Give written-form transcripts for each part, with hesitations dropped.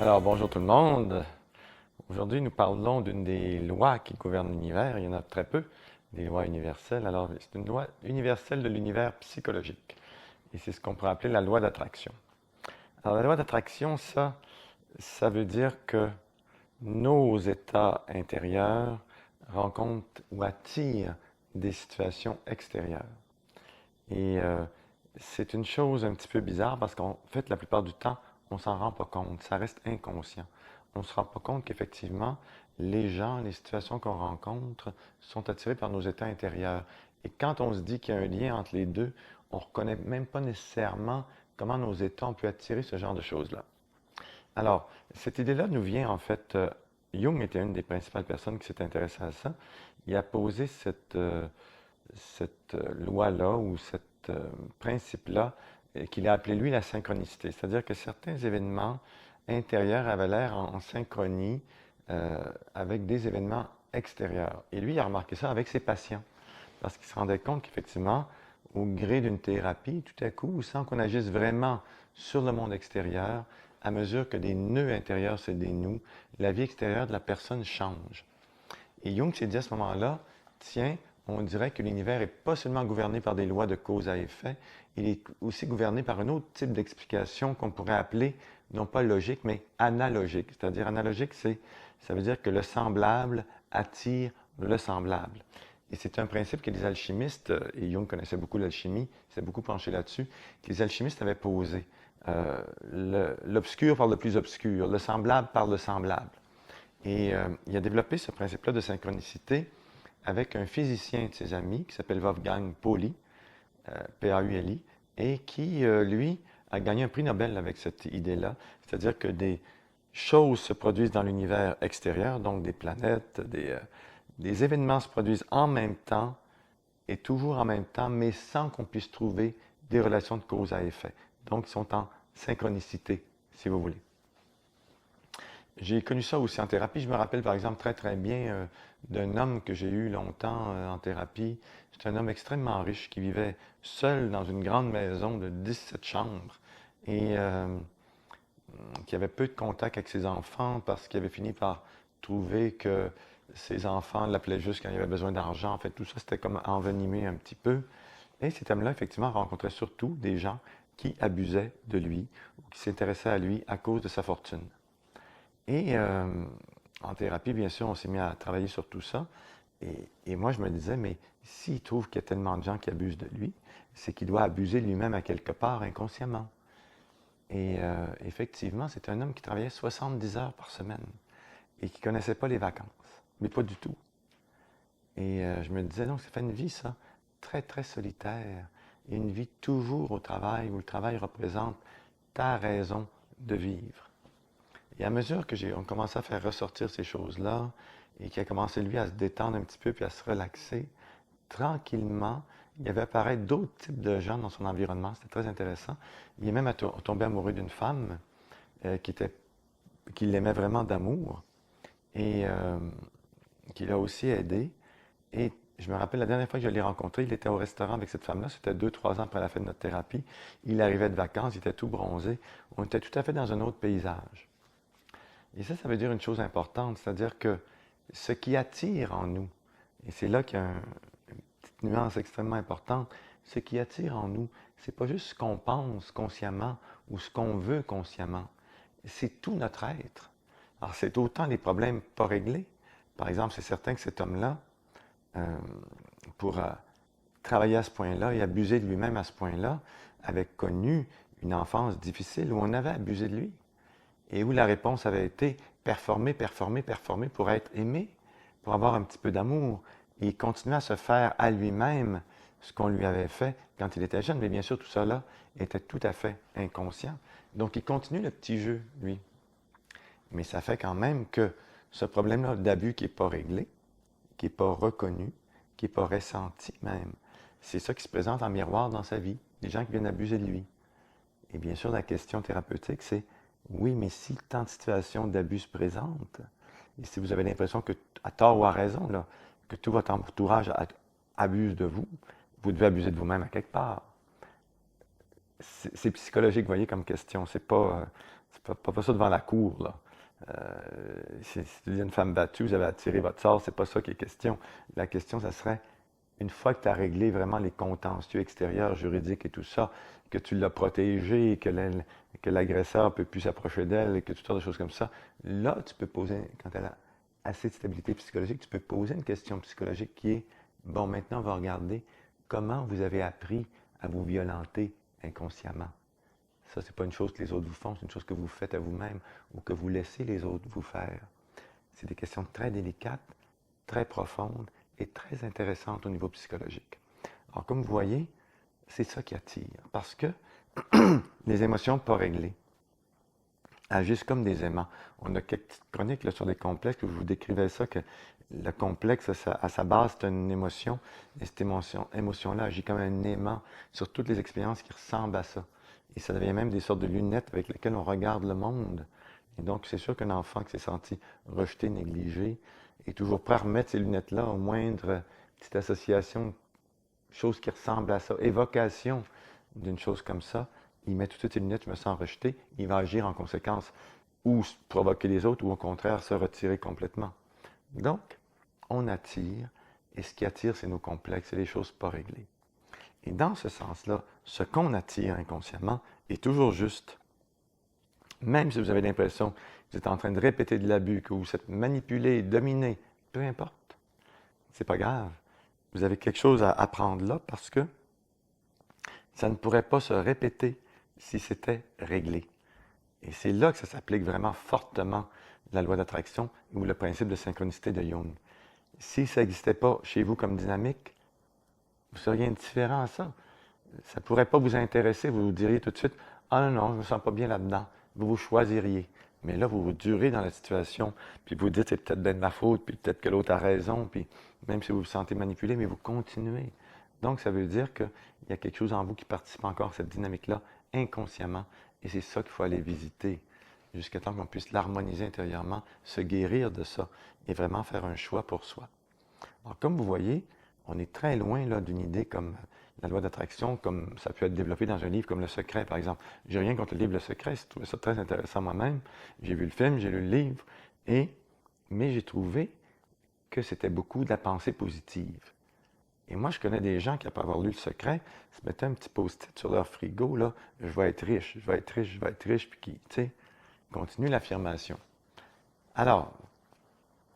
Alors, bonjour tout le monde. Aujourd'hui, nous parlons d'une des lois qui gouvernent l'univers. Il y en a très peu, des lois universelles. Alors, c'est une loi universelle de l'univers psychologique. Et c'est ce qu'on pourrait appeler la loi d'attraction. Alors, la loi d'attraction, ça veut dire que nos états intérieurs rencontrent ou attirent des situations extérieures. Et c'est une chose un petit peu bizarre parce qu'en fait, la plupart du temps, on ne s'en rend pas compte. Ça reste inconscient. On ne se rend pas compte qu'effectivement, les gens, les situations qu'on rencontre sont attirées par nos états intérieurs. Et quand on se dit qu'il y a un lien entre les deux, on ne reconnaît même pas nécessairement comment nos états ont pu attirer ce genre de choses-là. Alors, cette idée-là nous vient en fait, Jung était une des principales personnes qui s'est intéressée à ça. Il a posé cette loi-là ou ce principe-là qu'il a appelé lui la synchronicité. C'est-à-dire que certains événements intérieurs avaient l'air en synchronie avec des événements extérieurs. Et lui, il a remarqué ça avec ses patients parce qu'il se rendait compte qu'effectivement, au gré d'une thérapie, tout à coup, sans qu'on agisse vraiment sur le monde extérieur, à mesure que des nœuds intérieurs se dénouent, la vie extérieure de la personne change. Et Jung s'est dit à ce moment-là, tiens, on dirait que l'univers n'est pas seulement gouverné par des lois de cause à effet, il est aussi gouverné par un autre type d'explication qu'on pourrait appeler, non pas logique, mais analogique. C'est-à-dire analogique, ça veut dire que le semblable attire le semblable. Et c'est un principe que les alchimistes, et Jung connaissait beaucoup l'alchimie, il s'est beaucoup penché là-dessus, que les alchimistes avaient posé. L'obscur par le plus obscur, le semblable par le semblable. Et il a développé ce principe-là de synchronicité avec un physicien de ses amis qui s'appelle Wolfgang Pauli, Pauli, et qui, lui, a gagné un prix Nobel avec cette idée-là. C'est-à-dire que des choses se produisent dans l'univers extérieur, donc des planètes, des événements se produisent en même temps et toujours en même temps, mais sans qu'on puisse trouver des relations de cause à effet. Donc, ils sont en synchronicité, si vous voulez. J'ai connu ça aussi en thérapie. Je me rappelle par exemple très très bien d'un homme que j'ai eu longtemps en thérapie. C'est un homme extrêmement riche qui vivait seul dans une grande maison de 17 chambres et qui avait peu de contact avec ses enfants parce qu'il avait fini par trouver que ses enfants l'appelaient juste quand il avait besoin d'argent. En fait, tout ça, c'était comme envenimé un petit peu. Et cet homme-là, effectivement, rencontrait surtout des gens qui abusaient de lui ou qui s'intéressaient à lui à cause de sa fortune. Et en thérapie, bien sûr, on s'est mis à travailler sur tout ça. Et moi, je me disais, mais s'il trouve qu'il y a tellement de gens qui abusent de lui, c'est qu'il doit abuser lui-même à quelque part inconsciemment. Et effectivement, c'est un homme qui travaillait 70 heures par semaine et qui ne connaissait pas les vacances, mais pas du tout. Et je me disais, donc, ça fait une vie, ça, très, très solitaire. Et une vie toujours au travail, où le travail représente ta raison de vivre. Et à mesure que on commençait à faire ressortir ces choses-là, et qu'il a commencé, lui, à se détendre un petit peu, puis à se relaxer, tranquillement, il y avait apparaître d'autres types de gens dans son environnement. C'était très intéressant. Il est même tombé amoureux d'une femme qui l'aimait vraiment d'amour et qui l'a aussi aidé. Et je me rappelle la dernière fois que je l'ai rencontré, il était au restaurant avec cette femme-là. C'était 2, 3 ans après la fin de notre thérapie. Il arrivait de vacances, il était tout bronzé. On était tout à fait dans un autre paysage. Et ça veut dire une chose importante, c'est-à-dire que ce qui attire en nous, et c'est là qu'il y a une petite nuance extrêmement importante, ce qui attire en nous, c'est pas juste ce qu'on pense consciemment ou ce qu'on veut consciemment, c'est tout notre être. Alors c'est autant les problèmes pas réglés. Par exemple, c'est certain que cet homme-là, euh, pour travailler à ce point-là et abuser de lui-même à ce point-là, avait connu une enfance difficile où on avait abusé de lui et où la réponse avait été performer, performer, performer pour être aimé, pour avoir un petit peu d'amour. Et il continuait à se faire à lui-même ce qu'on lui avait fait quand il était jeune. Mais bien sûr, tout cela était tout à fait inconscient. Donc, il continue le petit jeu, lui. Mais ça fait quand même que ce problème-là d'abus qui n'est pas réglé, qui n'est pas reconnu, qui n'est pas ressenti même, c'est ça qui se présente en miroir dans sa vie, des gens qui viennent abuser de lui. Et bien sûr, la question thérapeutique, c'est oui, mais si tant de situations d'abus se présentent, et si vous avez l'impression que, à tort ou à raison, là, que tout votre entourage abuse de vous, vous devez abuser de vous-même à quelque part. C'est psychologique, vous voyez, comme question. C'est pas ne faites pas ça devant la cour, là. Si tu dis une femme battue, vous avez attiré votre sort, c'est pas ça qui est question. La question, ça serait, une fois que tu as réglé vraiment les contentieux extérieurs, juridiques et tout ça, que tu l'as protégée, que l'agresseur ne peut plus s'approcher d'elle, et que toutes sortes de choses comme ça, là, tu peux poser, quand elle a assez de stabilité psychologique, tu peux poser une question psychologique qui est, bon, maintenant, on va regarder comment vous avez appris à vous violenter inconsciemment. Ça, c'est pas une chose que les autres vous font, c'est une chose que vous faites à vous-même ou que vous laissez les autres vous faire. C'est des questions très délicates, très profondes et très intéressantes au niveau psychologique. Alors, comme vous voyez, c'est ça qui attire, parce que les émotions pas réglées agissent comme des aimants. On a quelques petites chroniques là, sur des complexes, que je vous décrivais ça, que le complexe, à sa base, c'est une émotion, et cette émotion-là agit comme un aimant sur toutes les expériences qui ressemblent à ça. Et ça devient même des sortes de lunettes avec lesquelles on regarde le monde. Et donc, c'est sûr qu'un enfant qui s'est senti rejeté, négligé, est toujours prêt à remettre ces lunettes-là au moindre petite association, chose qui ressemble à ça, évocation d'une chose comme ça. Il met tout de suite ses lunettes, je me sens rejeté, il va agir en conséquence, ou provoquer les autres, ou au contraire se retirer complètement. Donc, on attire, et ce qui attire, c'est nos complexes et les choses pas réglées. Et dans ce sens-là, ce qu'on attire inconsciemment est toujours juste. Même si vous avez l'impression que vous êtes en train de répéter de l'abus, que vous êtes manipulé, dominé, peu importe. C'est pas grave. Vous avez quelque chose à apprendre là parce que ça ne pourrait pas se répéter si c'était réglé. Et c'est là que ça s'applique vraiment fortement, la loi d'attraction ou le principe de synchronicité de Jung. Si ça n'existait pas chez vous comme dynamique, vous seriez indifférent à ça. Ça ne pourrait pas vous intéresser, vous vous diriez tout de suite « Ah non, je ne me sens pas bien là-dedans ». Vous vous choisiriez. Mais là, vous vous durez dans la situation, puis vous dites « C'est peut-être bien de ma faute, puis peut-être que l'autre a raison », puis même si vous vous sentez manipulé, mais vous continuez. Donc, ça veut dire qu'il y a quelque chose en vous qui participe encore à cette dynamique-là inconsciemment. Et c'est ça qu'il faut aller visiter jusqu'à temps qu'on puisse l'harmoniser intérieurement, se guérir de ça et vraiment faire un choix pour soi. Alors, comme vous voyez, on est très loin là, d'une idée comme la loi d'attraction, comme ça peut être développé dans un livre comme Le Secret, par exemple. J'ai rien contre le livre Le Secret, j'ai trouvé ça très intéressant moi-même. J'ai vu le film, j'ai lu le livre, mais j'ai trouvé que c'était beaucoup de la pensée positive. Et moi, je connais des gens qui, après avoir lu Le Secret, se mettaient un petit post-it sur leur frigo, là, « Je vais être riche, je vais être riche, je vais être riche », puis qui, tu sais, continuent l'affirmation. Alors,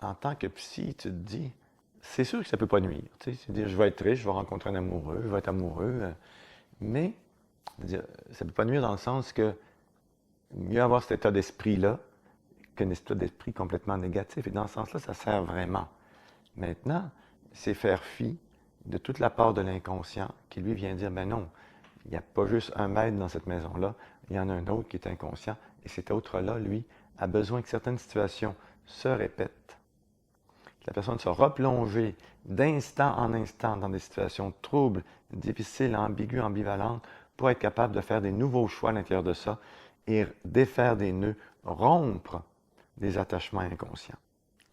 en tant que psy, tu te dis, c'est sûr que ça ne peut pas nuire. Tu sais, c'est dire, je vais être riche, je vais rencontrer un amoureux, je vais être amoureux, mais ça ne peut pas nuire dans le sens que mieux avoir cet état d'esprit-là qu'un état d'esprit complètement négatif. Et dans ce sens-là, ça sert vraiment. Maintenant, c'est faire fi de toute la part de l'inconscient qui lui vient dire, ben non, il n'y a pas juste un maître dans cette maison-là, il y en a un autre qui est inconscient. Et cet autre-là, lui, a besoin que certaines situations se répètent. Que la personne soit replongée d'instant en instant dans des situations troubles, difficiles, ambiguës, ambivalentes, pour être capable de faire des nouveaux choix à l'intérieur de ça et défaire des nœuds, rompre des attachements inconscients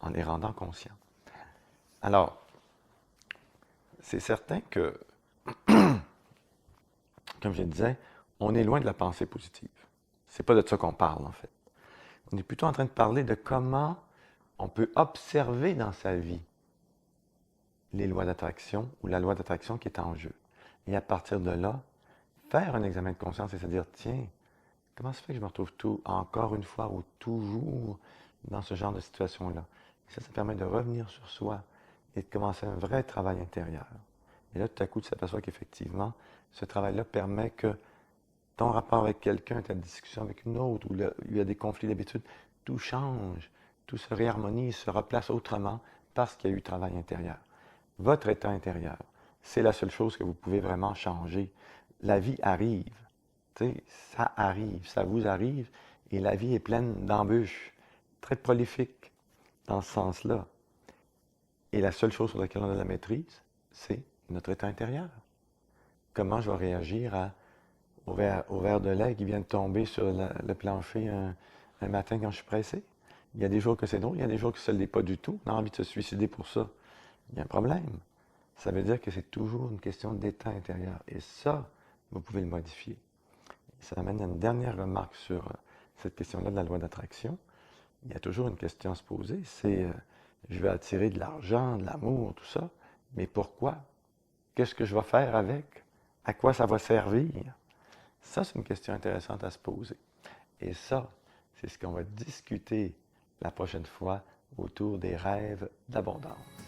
en les rendant conscients. Alors, c'est certain que, comme je le disais, on est loin de la pensée positive. C'est pas de ça qu'on parle, en fait. On est plutôt en train de parler de comment on peut observer dans sa vie les lois d'attraction ou la loi d'attraction qui est en jeu. Et à partir de là, faire un examen de conscience et se dire, tiens, comment ça fait que je me retrouve encore une fois ou toujours dans ce genre de situation-là? Et ça permet de revenir sur soi et de commencer un vrai travail intérieur. Et là, tout à coup, tu t'aperçois qu'effectivement, ce travail-là permet que ton rapport avec quelqu'un, ta discussion avec une autre, où il y a des conflits d'habitude, tout change, tout se réharmonise, se replace autrement parce qu'il y a eu travail intérieur. Votre état intérieur, c'est la seule chose que vous pouvez vraiment changer. La vie arrive, tu sais, ça arrive, ça vous arrive, et la vie est pleine d'embûches, très prolifique dans ce sens-là. Et la seule chose sur laquelle on a la maîtrise, c'est notre état intérieur. Comment je vais réagir au verre de lait qui vient de tomber sur le plancher un matin quand je suis pressé? Il y a des jours que c'est drôle, il y a des jours que ça ne l'est pas du tout. On a envie de se suicider pour ça. Il y a un problème. Ça veut dire que c'est toujours une question d'état intérieur. Et ça, vous pouvez le modifier. Ça amène à une dernière remarque sur cette question-là de la loi d'attraction, il y a toujours une question à se poser, c'est je vais attirer de l'argent, de l'amour, tout ça, mais pourquoi? Qu'est-ce que je vais faire avec? À quoi ça va servir? Ça, c'est une question intéressante à se poser. Et ça, c'est ce qu'on va discuter la prochaine fois autour des rêves d'abondance.